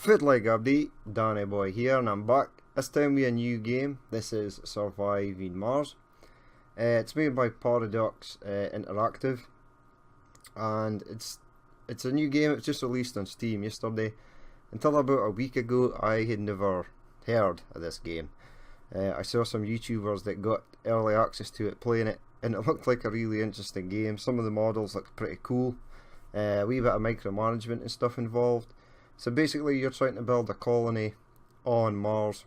Fiddly Gabby, Danny Boy here, and I'm back. This time with a new game. This is Surviving Mars. It's made by Paradox Interactive, and it's a new game. It was just released on Steam yesterday. Until about a week ago, I had never heard of this game. I saw some YouTubers that got early access to it playing it, and it looked like a really interesting game. Some of the models looked pretty cool. A wee bit of micromanagement and stuff involved. So basically you're trying to build a colony on Mars.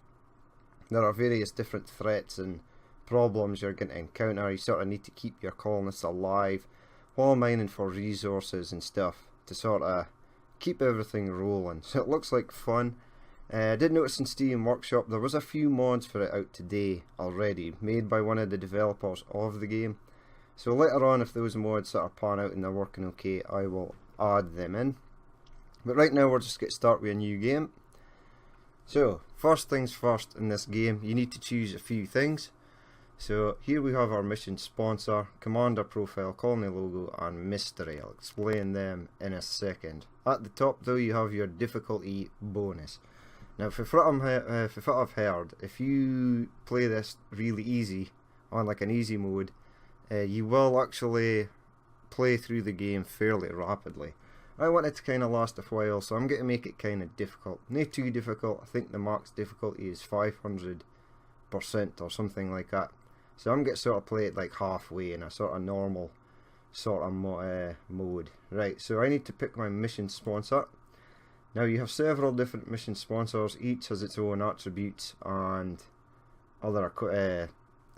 There are various different threats and problems you're going to encounter. You sort of need to keep your colonists alive while mining for resources and stuff to sort of keep everything rolling. So it looks like fun. I did notice in Steam Workshop there was a few mods for it out today already, made by one of the developers of the game. So later on, if those mods sort of pan out and they're working okay, I will add them in. But right now we'll just get started with a new game. So, first things first in this game, you need to choose a few things. So here we have our mission sponsor, commander profile, colony logo and mystery. I'll explain them in a second. At the top though you have your difficulty bonus. Now for what I've heard, if you play this really easy, on like an easy mode, you will actually play through the game fairly rapidly. I want it to kind of last a while, so I'm going to make it kind of difficult. Not too difficult. I think the max difficulty is 500% or something like that. So I'm going to sort of play it like halfway in a sort of normal sort of mode. Right, so I need to pick my mission sponsor. Now you have several different mission sponsors. Each has its own attributes and other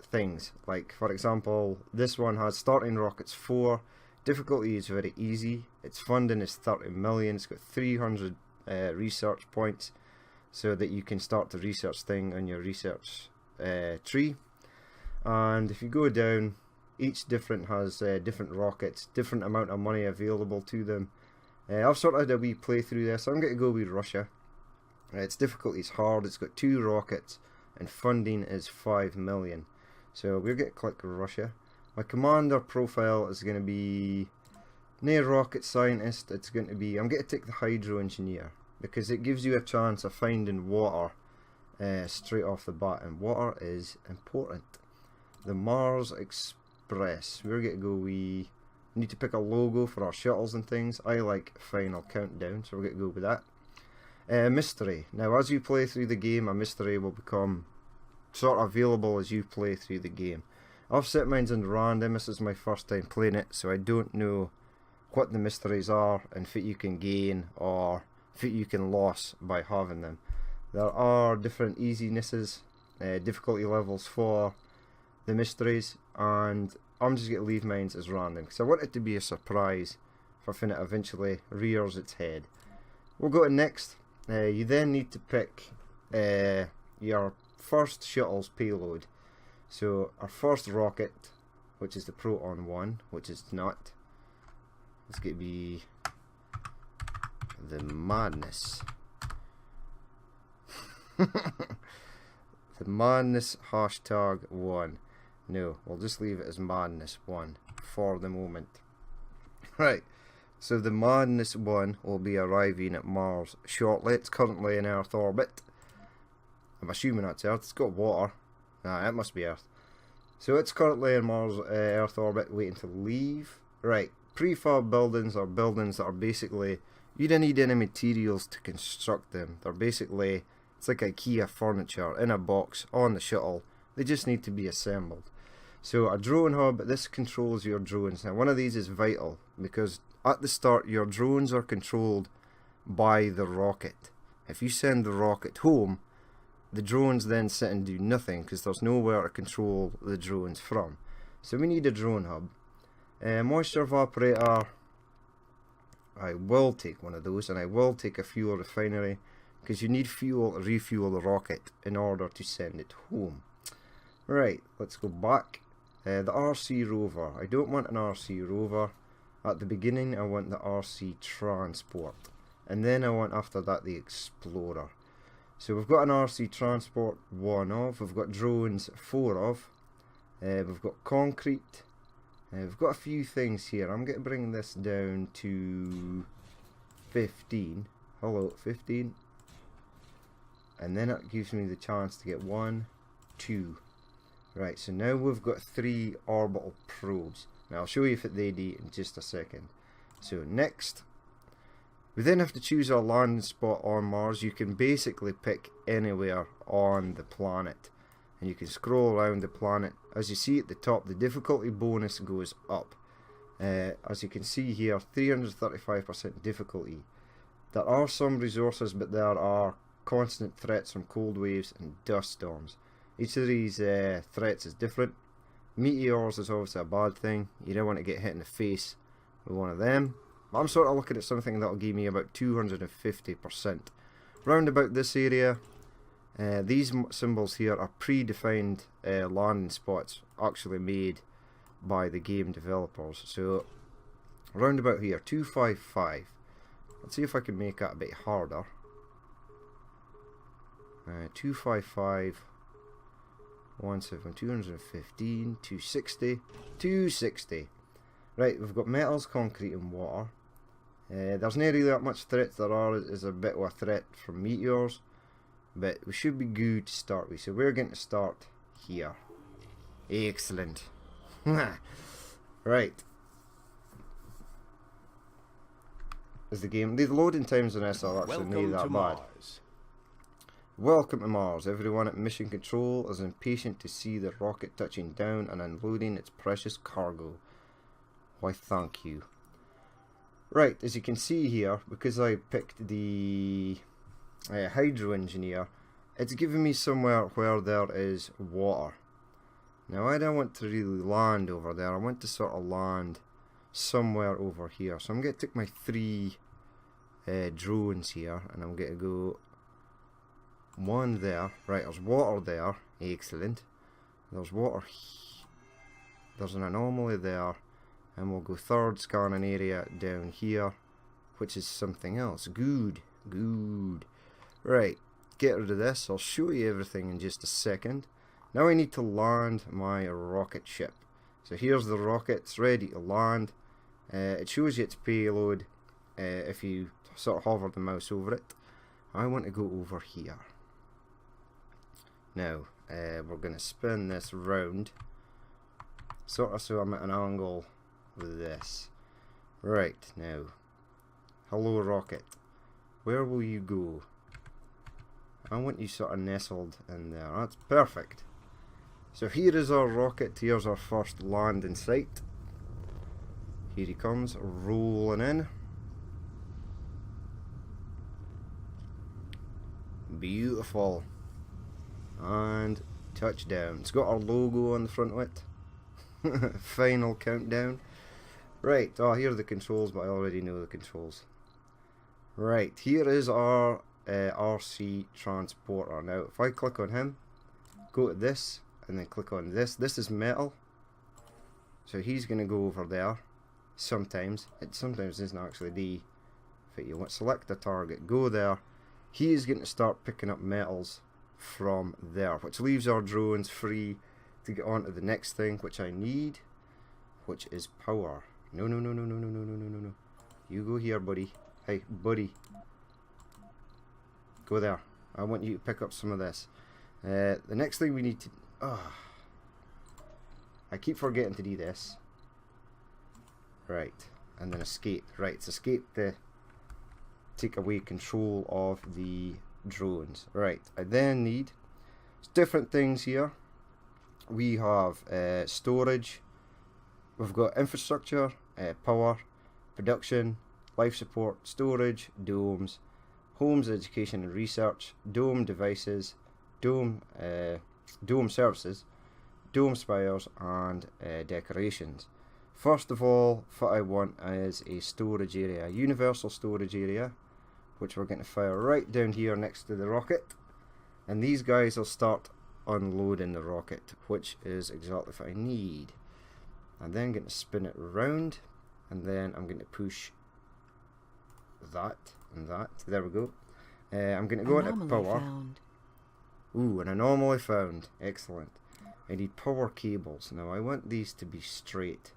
things. Like for example, this one has starting rockets 4. Difficulty is very easy. Its funding is 30 million. It's got 300 research points, so that you can start the research thing on your research tree. And if you go down, each different has different rockets, different amount of money available to them. I've sort of had a wee play through this. So I'm going to go with Russia. Its difficulty is hard. It's got 2 rockets, and funding is 5 million. So we're going to click Russia. My commander profile is going to be near rocket scientist. It's going to be, I'm going to take the hydro engineer because it gives you a chance of finding water straight off the bat, and water is important. The Mars Express, we're going to go, we need to pick a logo for our shuttles and things. I like Final Countdown, so we're going to go with that. Mystery, now as you play through the game, a mystery will become sort of available as you play through the game. I've set mine on random. This is my first time playing it, so I don't know what the mysteries are and what you can gain or what you can lose by having them. There are different easinesses, difficulty levels for the mysteries, and I'm just going to leave mine as random because I want it to be a surprise for when it eventually rears its head. We'll go to next. You then need to pick your first shuttle's payload. So our first rocket, which is the Proton 1, which is not, it's going to be the Madness. The Madness #1. No, we'll just leave it as Madness 1 for the moment. Right, so the Madness 1 will be arriving at Mars shortly. It's currently in Earth orbit. I'm assuming that's Earth. It's got water. Nah, it must be Earth. So it's currently in Mars Earth orbit, waiting to leave. Right, prefab buildings are buildings that are basically, you don't need any materials to construct them. They're basically, it's like IKEA furniture in a box on the shuttle. They just need to be assembled. So a drone hub, this controls your drones. Now one of these is vital because at the start your drones are controlled by the rocket. If you send the rocket home, the drones then sit and do nothing because there's nowhere to control the drones from. So we need a drone hub. Moisture evaporator, I will take one of those, and I will take a fuel refinery because you need fuel to refuel the rocket in order to send it home. Right, let's go back. The RC rover. I don't want an RC rover. At the beginning I want the RC transport, and then I want after that the explorer. So we've got an RC transport 1 of, we've got drones 4 of, we've got concrete, we've got a few things here. I'm going to bring this down to 15. Hello, 15. and then it gives me the chance to get 1, 2. Right, so now we've got 3 orbital probes. Now I'll show you what they do in just a second. So next, we then have to choose our landing spot on Mars. You can basically pick anywhere on the planet, and you can scroll around the planet. As you see at the top, the difficulty bonus goes up. As you can see here, 335% difficulty. There are some resources, but there are constant threats from cold waves and dust storms. Each of these threats is different. Meteors is obviously a bad thing. You don't want to get hit in the face with one of them. But I'm sort of looking at something that'll give me about 250%. Round about this area, these symbols here are predefined landing spots actually made by the game developers. So round about here, 255. Let's see if I can make that a bit harder. 255, 17, 215, 260, 260. Right, we've got metals, concrete and water. There's not really that much threats. There is a bit of a threat from meteors, but we should be good to start with. So we're going to start here. Excellent. Right. Is the game. The loading times on this are actually not that bad. Welcome to Mars. Everyone at Mission Control is impatient to see the rocket touching down and unloading its precious cargo. Why, thank you. Right, as you can see here, because I picked the Hydro Engineer, it's giving me somewhere where there is water. Now I don't want to really land over there. I want to sort of land somewhere over here. So I'm going to take my 3 drones here, and I'm going to go 1 there. Right, there's water there. Excellent. There's water. There's an anomaly there. And we'll go 3rd scanning area down here, which is something else. Good. Good. Right, get rid of this. I'll show you everything in just a second. Now I need to land my rocket ship. So here's the rocket. It's ready to land. It shows you its payload if you sort of hover the mouse over it. I want to go over here. Now, we're going to spin this round, sort of so I'm at an angle with this. Right, now, hello rocket, where will you go? I want you sort of nestled in there. That's perfect. So here is our rocket. Here's our first landing site. Here he comes, rolling in. Beautiful. And touchdown. It's got our logo on the front of it. Final countdown. Right, oh, here are the controls, but I already know the controls. Right, here is our RC transporter. Now, if I click on him, go to this, and then click on this. This is metal. So he's going to go over there. Sometimes. It sometimes isn't actually the fit you want. Select a target. Go there. He is going to start picking up metals from there, which leaves our drones free to get on to the next thing, which I need, which is power. No, no, no, no, no, no, no, no, no, no, no. You go here, buddy. Hey, buddy. Go there. I want you to pick up some of this. The next thing we need to... I keep forgetting to do this. Right. And then escape. Right, it's escape to take away control of the drones. Right, I then need different things here. We have storage. We've got infrastructure, power, production, life support, storage, domes, homes, education and research, dome devices, dome services, dome spires and decorations. First of all, what I want is a storage area, a universal storage area, which we're going to fire right down here next to the rocket, and these guys will start unloading the rocket, which is exactly what I need. I'm then going to spin it around, and then I'm going to push that and that. There we go. I'm going to go into power. Found. Ooh, an anomaly found. Excellent. I need power cables. Now I want these to be straight,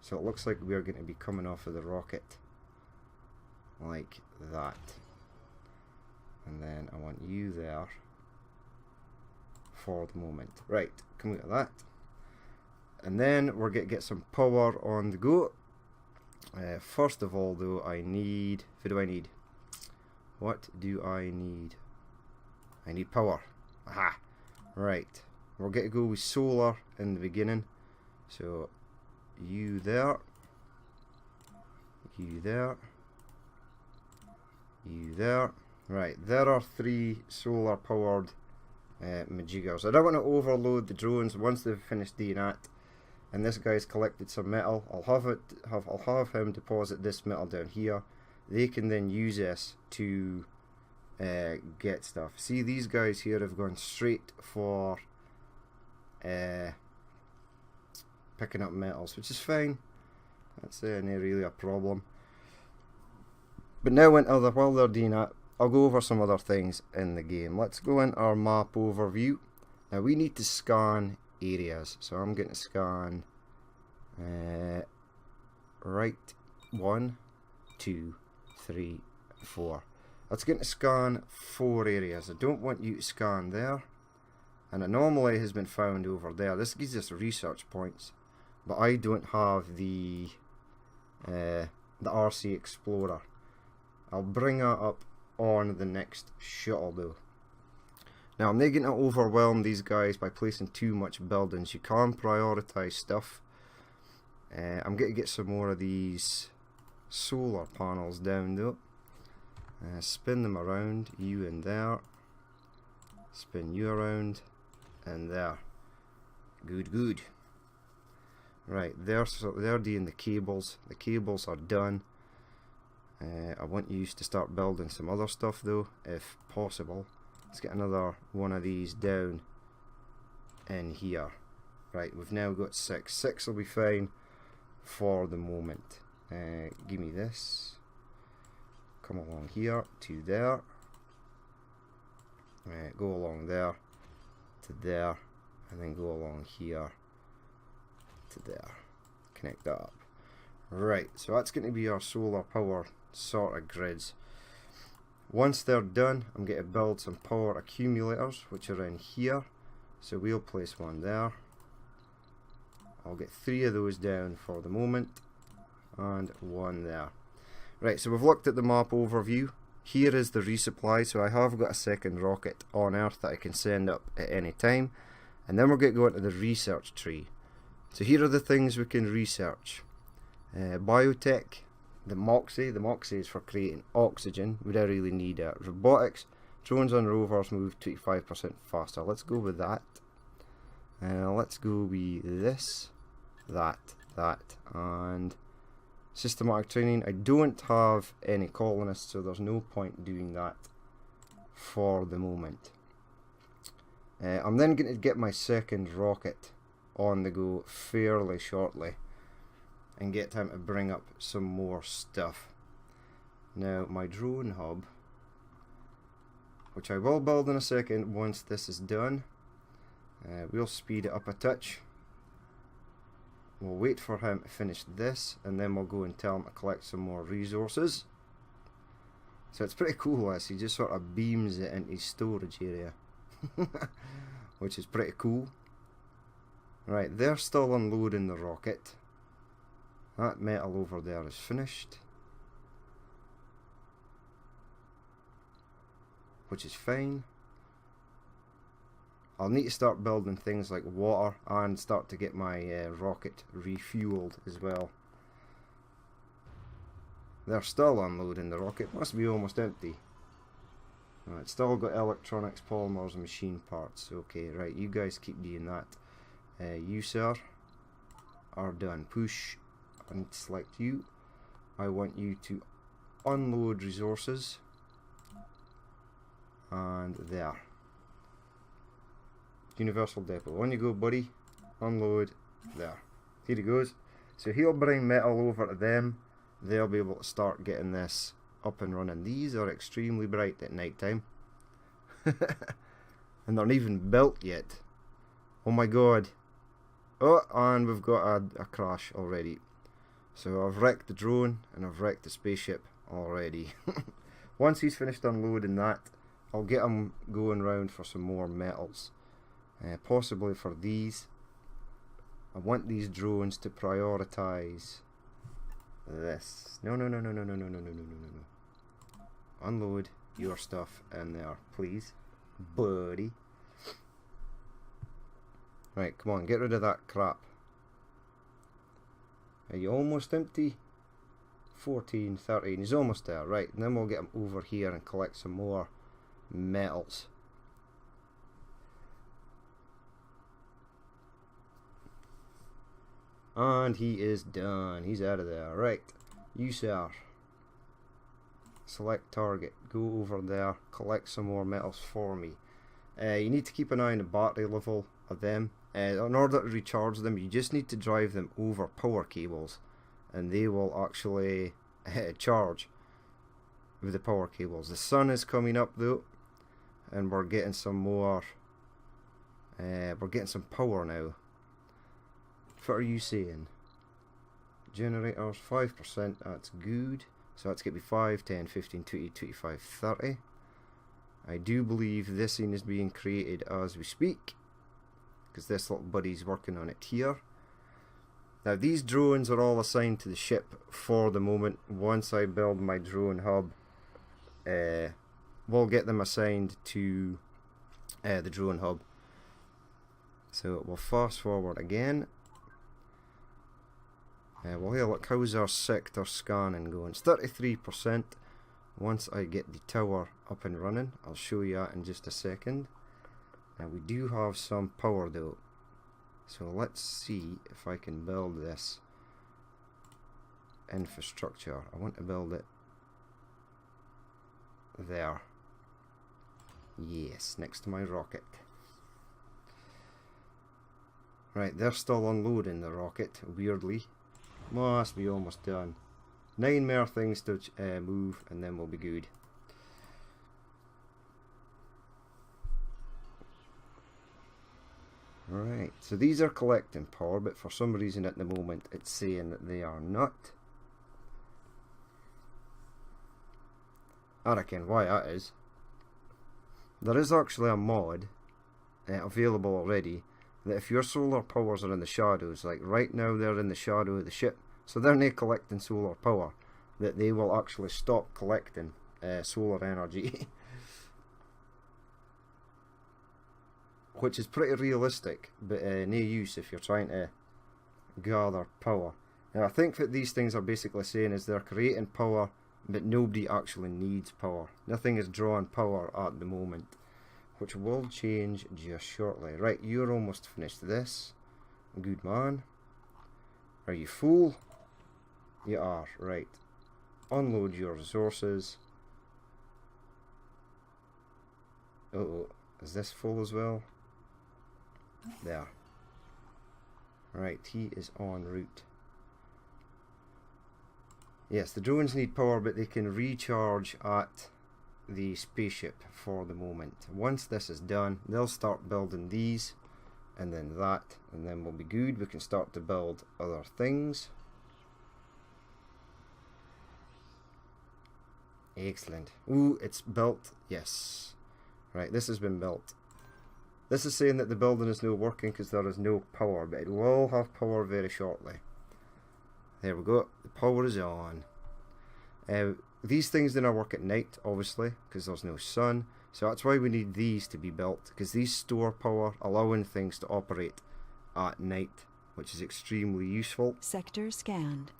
so it looks like we're going to be coming off of the rocket like that. And then I want you there for the moment. Right, come out of that. And then we're going to get some power on the go. First of all though, I need... What do I need? What do I need? I need power. Aha! Right. We're going to go with solar in the beginning. So, you there. You there. You there. Right, there are 3 solar powered Majiggers. I don't want to overload the drones once they've finished doing that. And this guy's collected some metal. I'll have him deposit this metal down here. They can then use this to get stuff. See, these guys here have gone straight for picking up metals, which is fine. That's not really a problem. But now, while they're doing that, I'll go over some other things in the game. Let's go into our map overview. Now we need to scan areas, so I'm going to scan right 1, 2, 3, 4. Let's get to scan 4 areas. I don't want you to scan there. An anomaly has been found over there. This gives us research points, but I don't have the RC Explorer. I'll bring that up on the next shuttle though. Now I'm not going to overwhelm these guys by placing too much buildings. You can prioritize stuff. I'm going to get some more of these solar panels down though. Spin them around, you in there. Spin you around and there. Good, good. Right, they're doing the cables. The cables are done. I want you to start building some other stuff though, if possible. Let's get another one of these down in here. Right, we've now got 6. 6 will be fine for the moment. Give me this. Come along here to there. Go along there to there, and then go along here to there. Connect that up. Right, so that's going to be our solar power sort of grids. Once they're done, I'm going to build some power accumulators, which are in here. So we'll place one there. I'll get 3 of those down for the moment, and 1 there. Right, so we've looked at the map overview. Here is the resupply, so I have got a second rocket on Earth that I can send up at any time. And then we're going to go into the research tree. So here are the things we can research. Biotech, the Moxie is for creating oxygen. We don't really need it. Robotics, drones and rovers move 25% faster. Let's go with that. Let's go with this, that, and systematic training. I don't have any colonists, so there's no point doing that for the moment. I'm then going to get my second rocket on the go fairly shortly and get him to bring up some more stuff. Now my drone hub, which I will build in a second once this is done, we'll speed it up a touch. We'll wait for him to finish this, and then we'll go and tell him to collect some more resources. So it's pretty cool as he just sort of beams it into his storage area. Which is pretty cool. Right, they're still unloading the rocket. That metal over there is finished, which is fine. I'll need to start building things like water and start to get my rocket refueled as well. They're still unloading the rocket, must be almost empty. Right, it's still got electronics, polymers and machine parts. Okay, right, you guys keep doing that. You sir are done. Push. I need to select you. I want you to unload resources. And there. Universal depot. On you go, buddy. Unload. There. Here he goes. So he'll bring metal over to them. They'll be able to start getting this up and running. These are extremely bright at night time. And they're not even built yet. Oh my god. Oh, and we've got a crash already. So I've wrecked the drone and I've wrecked the spaceship already. Once he's finished unloading that, I'll get them going round for some more metals. Possibly for these. I want these drones to prioritize this. No. Unload your stuff in there, please, buddy. Right, come on, get rid of that crap. Are you almost empty? 14, 13, he's almost there. Right, and then we'll get him over here and collect some more metals. And he is done. He's out of there. Right, you sir. Select target. Go over there. Collect some more metals for me. You need to keep an eye on the battery level of them. In order to recharge them, you just need to drive them over power cables, and they will actually charge with the power cables. The sun is coming up though, and we're getting some more. We're getting some power now. What are you saying? Generators 5%. That's good. So that's going to be 5, 10, 15, 20, 25, 30. I do believe this scene is being created as we speak, because this little buddy's working on it here. Now these drones are all assigned to the ship for the moment. Once I build my drone hub, we'll get them assigned to the drone hub. So we'll fast forward again. Well, here, look, how's our sector scanning going? It's 33%. Once I get the tower up and running, I'll show you that in just a second. Now we do have some power though, so let's see if I can build this infrastructure. I want to build it there. Yes, next to my rocket. Right, they're still unloading the rocket, weirdly. Must be almost done. 9 more things to move, and then we'll be good. Right, so these are collecting power, but for some reason at the moment it's saying that they are not. I reckon why that is. There is actually a mod available already, that if your solar powers are in the shadows, like right now they're in the shadow of the ship, so they're not collecting solar power, that they will actually stop collecting solar energy. Which is pretty realistic, but no use if you're trying to gather power. Now I think that these things are basically saying is they're creating power, but nobody actually needs power. Nothing is drawing power at the moment, which will change just shortly. Right, you're almost finished this. Good man. Are you full? You are. Right. Unload your resources. Uh-oh. Is this full as well? There. Right, he is en route. Yes, the drones need power, but they can recharge at the spaceship for the moment. Once this is done, they'll start building these, and then that, and then we'll be good. We can start to build other things. Excellent. Ooh, it's built. Yes. Right, this has been built. This is saying that the building is no working because there is no power, but it will have power very shortly. There we go. The power is on. These things do not work at night, obviously, because there's no sun. So that's why we need these to be built, because these store power, allowing things to operate at night, which is extremely useful. Sector scanned.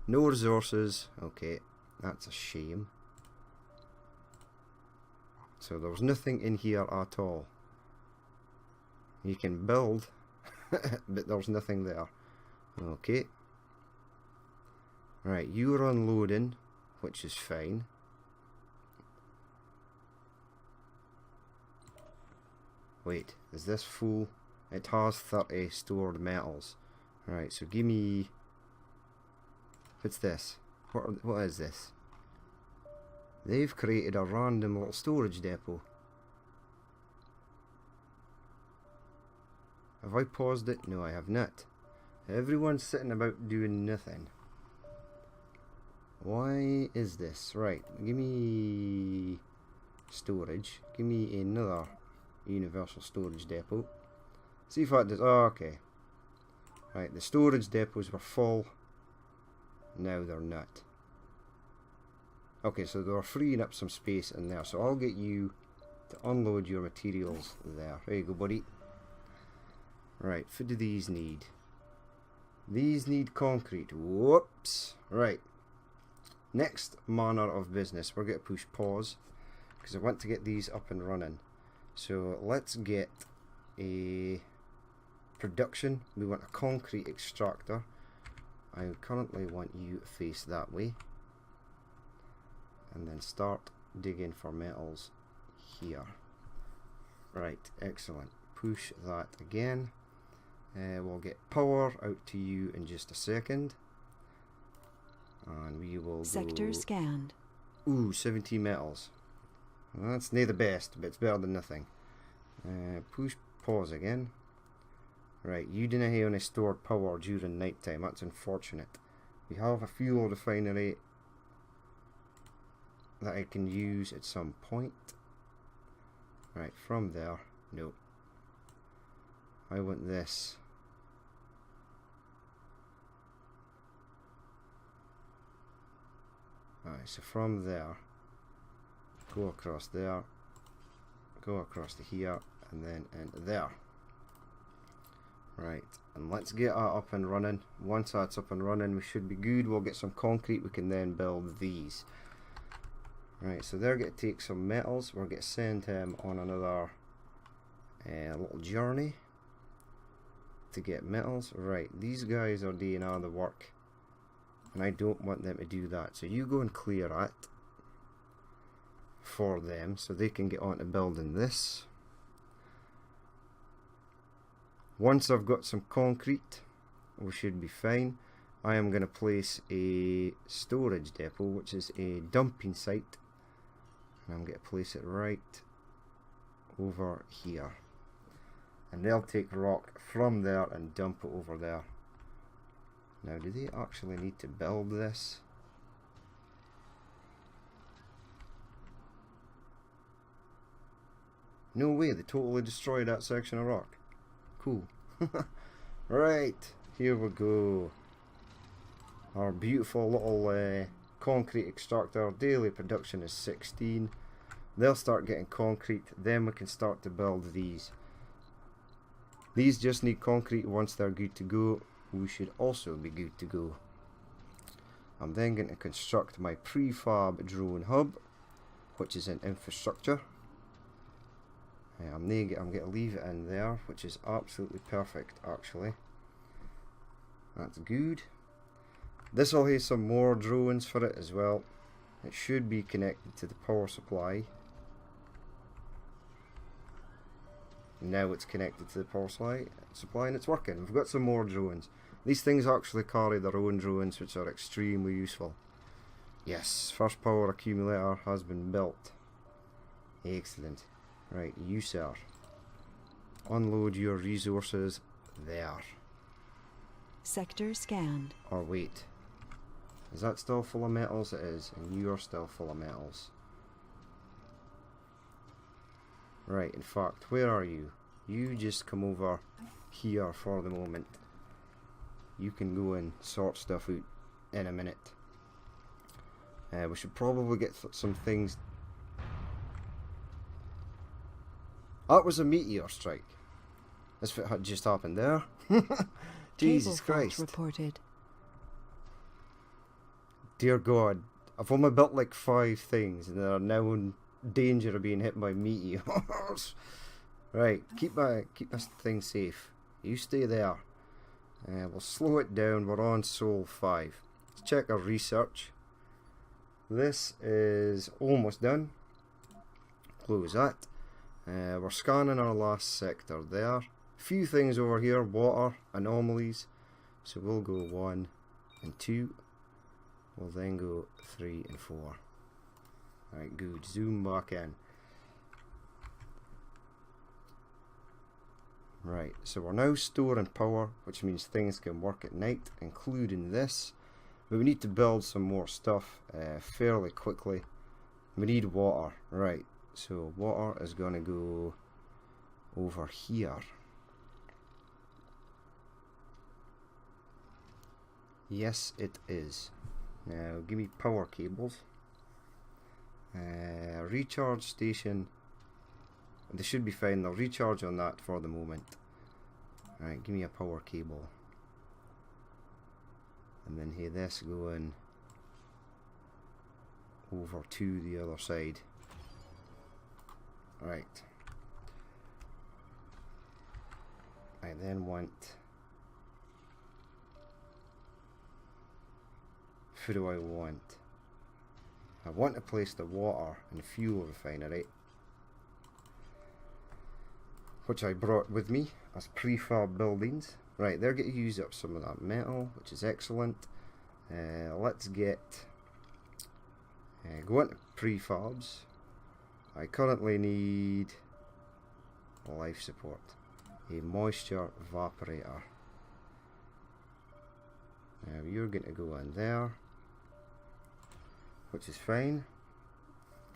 No resources. Okay, that's a shame. So there's nothing in here at all. You can build, but there's nothing there. Okay. Right, you're unloading, which is fine. Wait, is this full? It has 30 stored metals. Right, so give me... What's this? What is this? They've created a random little storage depot. Have I paused it? No, I have not. Everyone's sitting about doing nothing. Why is this? Right, give me storage. Give me another universal storage depot. See if that does. Oh, okay. Right, the storage depots were full. Now they're not. Okay, so they were freeing up some space in there. So I'll get you to unload your materials there. There you go, buddy. Right, what do these need? These need concrete. Whoops. Right. Next manner of business. We're going to push pause because I want to get these up and running. So let's get a production. We want a concrete extractor. I currently want you to face that way. And then start digging for metals here. Right, excellent. Push that again. We'll get power out to you in just a second. And we will Sector go... scanned. Ooh, 17 metals. Well, that's not the best, but it's better than nothing. Push pause again. Right, you didn't have any stored power during night time. That's unfortunate. We have a fuel refinery that I can use at some point. Right, from there. No. I want this. Alright, so from there, go across there, go across to here, and then into there. Right, and let's get that up and running. Once that's up and running, we should be good. We'll get some concrete, we can then build these. Right, so they're going to take some metals. We're going to send him on another little journey to get metals. Right, these guys are doing all the work, and I don't want them to do that. So you go and clear that for them so they can get on to building this. Once I've got some concrete, we should be fine. I am going to place a storage depot, which is a dumping site, and I'm going to place it right over here. And they'll take rock from there and dump it over there. Now, do they actually need to build this? No way, they totally destroyed that section of rock. Cool. Right, here we go. Our beautiful little concrete extractor. Daily production is 16. They'll start getting concrete, then we can start to build these. These just need concrete. Once they're good to go, we should also be good to go. I'm then going to construct my prefab drone hub, which is in infrastructure. I'm going to leave it in there, which is absolutely perfect actually. That's good. This will have some more drones for it as well. It should be connected to the power supply. Now it's connected to the power supply and it's working. We've got some more drones. These things actually carry their own drones, which are extremely useful. Yes, first power accumulator has been built. Excellent. Right, you sir, unload your resources there. Sector scanned. Or wait, is that still full of metals? It is, and you are still full of metals. Right, in fact, where are you? You just come over here for the moment. You can go and sort stuff out in a minute. We should probably get some things. That was a meteor strike. That's what had just happened there. Jesus Christ. Reported. Dear God, I've only built like 5 things and they're now in danger of being hit by meteors. Right, keep this thing safe. You stay there. We'll slow it down. We're on Sol 5. Let's check our research. This is almost done. Close that. We're scanning our last sector there. A few things over here, water, anomalies. So we'll go 1 and 2. We'll then go 3 and 4. Alright, good. Zoom back in. Right, so we're now storing power, which means things can work at night, including this. But we need to build some more stuff fairly quickly. We need water. Right, So water is going to go over here. Yes, it is. Now give me power cables. Recharge station. They should be fine. They'll recharge on that for the moment. Alright, give me a power cable. And then here this going over to the other side. Right. I then want... Who do I want? I want to place the water and fuel refinery, which I brought with me as prefab buildings. Right, they're going to use up some of that metal, which is excellent. Let's get... go into prefabs. I currently need life support. A moisture evaporator. Now you're going to go in there, which is fine.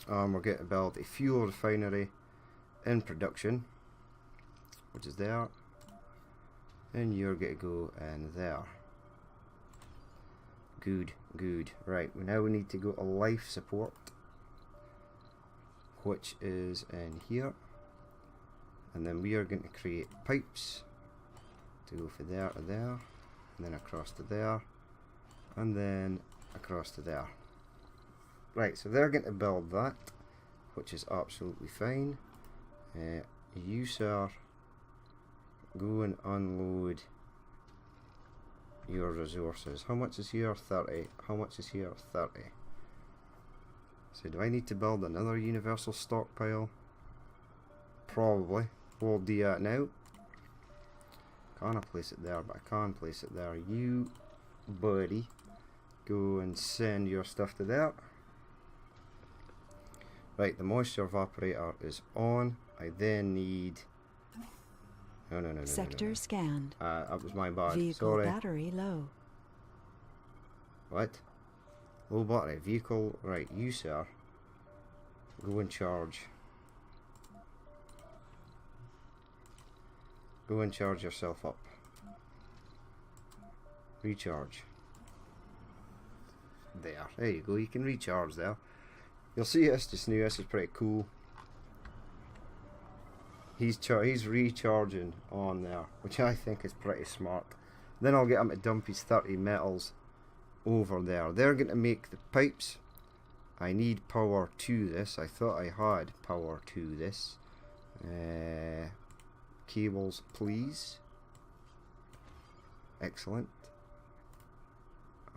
We're going to build a fuel refinery in production, which is there. And you're going to go in there. Good, good. Right, now we need to go to life support, which is in here. And then we are going to create pipes to go from there to there, and then across to there, and then across to there. Right, so they're going to build that, which is absolutely fine. You, sir, go and unload your resources. How much is here? 30. How much is here? 30. So do I need to build another universal stockpile? Probably. We'll do that now. Can't I place it there? But I can place it there. You, buddy, go and send your stuff to there. Right, the moisture evaporator is on. I then need... No. Sector scanned. That was my bad. Vehicle Sorry. battery low. What? Low battery. Vehicle. Right, you, sir. Go and charge. Go and charge yourself up. Recharge. There you go. You can recharge there. You'll see this just new. This is pretty cool. He's recharging on there, which I think is pretty smart. Then I'll get him to dump his 30 metals over there. They're going to make the pipes. I need power to this. I thought I had power to this. Cables, please. Excellent.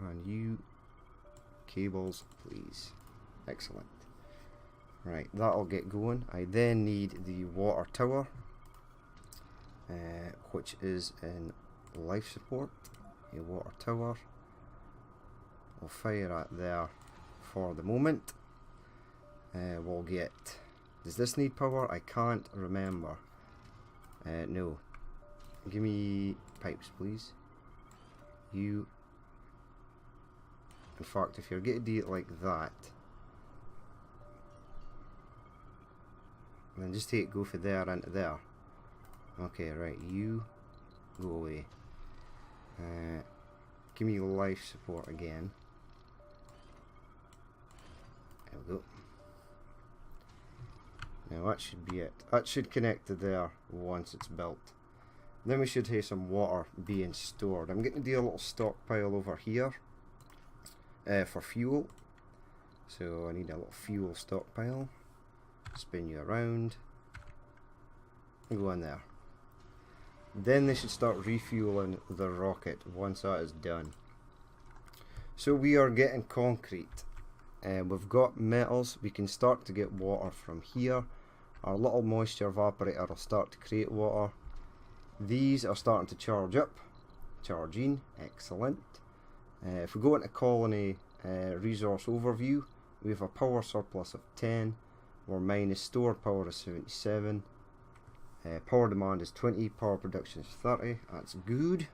And you, cables, please. Excellent. Right, that'll get going. I then need the water tower, which is in life support. A water tower. We'll fire that there for the moment. We'll get... Does this need power? I can't remember. No. Give me pipes, please. You... In fact, if you're going to do it like that, then just go for there into there. Okay, right, you go away. Give me life support again. There we go. Now that should be it. That should connect to there once it's built. Then we should have some water being stored. I'm going to do a little stockpile over here for fuel. So I need a little fuel stockpile. Spin you around and go in there. Then they should start refueling the rocket once that is done. So we are getting concrete. We've got metals. We can start to get water from here. Our little moisture evaporator will start to create water. These are starting to charge up. Charging. Excellent. If we go into colony resource overview, we have a power surplus of 10. We're minus stored power is 77. Power demand is 20. Power production is 30. That's good.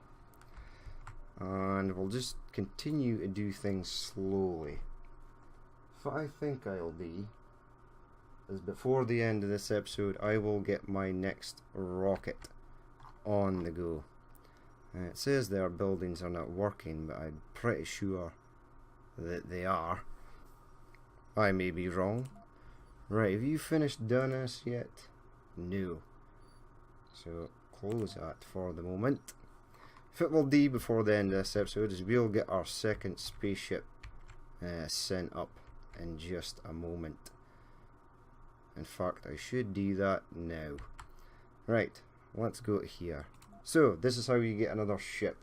And we'll just continue to do things slowly. What I think I'll do is before the end of this episode, I will get my next rocket on the go. It says their buildings are not working, but I'm pretty sure that they are. I may be wrong. Right, have you finished doing this yet? No. So close that for the moment. If it will do before the end of this episode is we'll get our second spaceship sent up in just a moment. In fact, I should do that now. Right, let's go to here. So this is how you get another ship.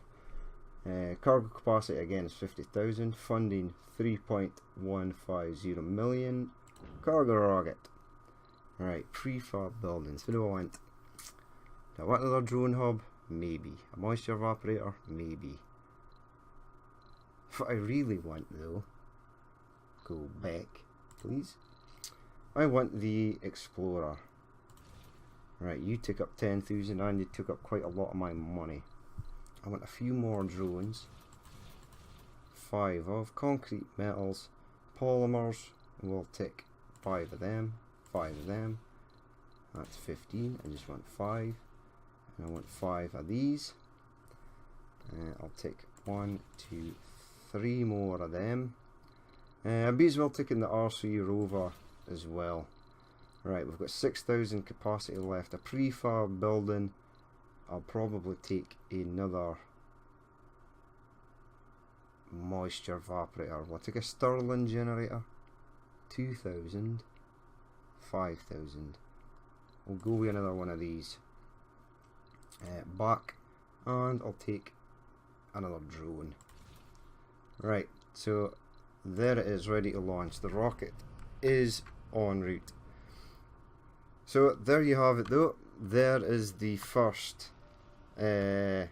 Cargo capacity again is 50,000. Funding 3.150 million. Cargo rocket. Right, prefab buildings. What do I want? Do I want another drone hub? Maybe. A moisture evaporator? Maybe. What I really want though, go back please. I want the Explorer. Right, you took up 10,000 and you took up quite a lot of my money. I want a few more drones. 5 of concrete, metals, polymers. We'll take 5 of them. 5 of them. That's 15. I just want 5. And I want 5 of these. I'll take 1, 2, 3 more of them. I may as well take in the RC rover as well. Right, we've got 6,000 capacity left. A prefab building. I'll probably take another moisture evaporator. We'll take a Stirling generator. 2,000. 5,000. We'll go with another one of these. Back. And I'll take another drone. Right, so there it is, ready to launch. The rocket is en route. So there you have it though. There is the first. Now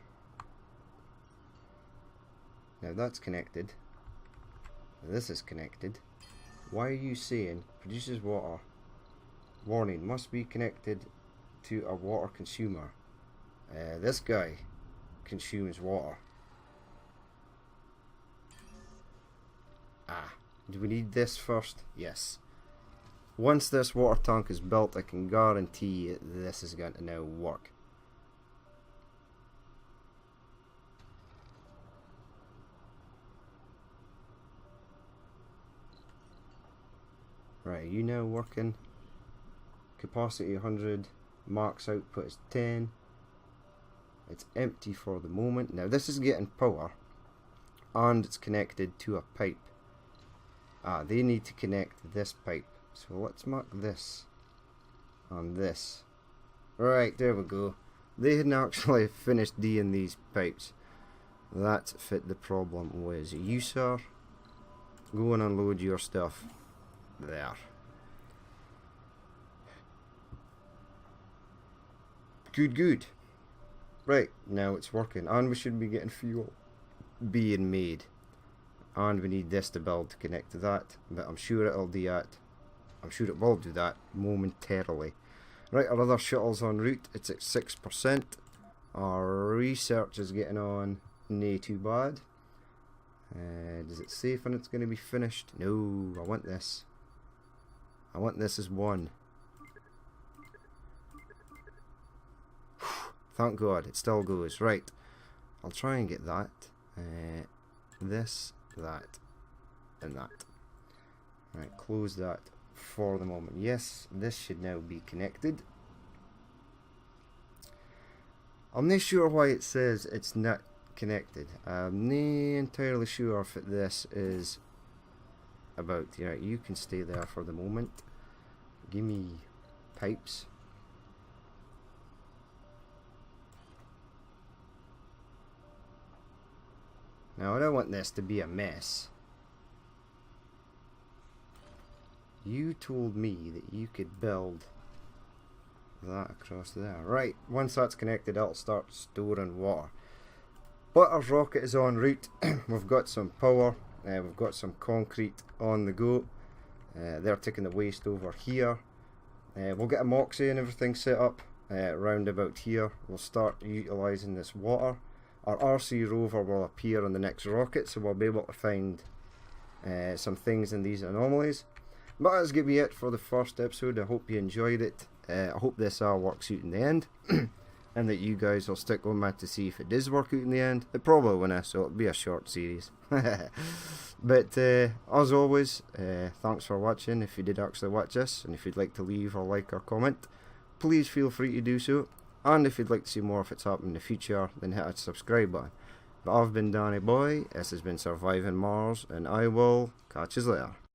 that's connected. This is connected. Why are you saying produces water? Warning, must be connected to a water consumer. This guy consumes water. Do we need this first? Yes. Once this water tank is built, I can guarantee this is going to now work. Right, are you now working? Capacity 100, max output is 10. It's empty for the moment. Now this is getting power and it's connected to a pipe. They need to connect this pipe. So let's mark this on this. Right, there we go. They hadn't actually finished D'ing these pipes. That fit the problem. Was you, sir? Go and unload your stuff. There. Good, good. Right, now it's working. And we should be getting fuel being made. And we need this to build to connect to that. But I'm sure it'll do that. I'm sure it will do that momentarily. Right, our other shuttle's en route. It's at 6%. Our research is getting on. Nay, too bad. Does it say when it's going to be finished? No, I want this. I want this as 1. Thank God, it still goes. Right, I'll try and get that. This, that, and that. Right, close that for the moment. Yes, this should now be connected. I'm not sure why it says it's not connected. I'm not entirely sure if this is about. Yeah, you can stay there for the moment. Give me pipes. Now I don't want this to be a mess. You told me that you could build that across there. Right, once that's connected, I'll start storing water. But our rocket is en route. We've got some power. We've got some concrete on the go. They're taking the waste over here. We'll get a Moxie and everything set up round about here. We'll start utilising this water. Our RC rover will appear on the next rocket, so we'll be able to find some things in these anomalies. But that's going to be it for the first episode. I hope you enjoyed it. I hope this all works out in the end. And that you guys will stick with me to see if it does work out in the end. It probably won't, so it'll be a short series. But as always, thanks for watching if you did actually watch this. And if you'd like to leave a like or comment, please feel free to do so. And if you'd like to see more if it's happening in the future, then hit that subscribe button. But I've been Danny Boy, this has been Surviving Mars, and I will catch you later.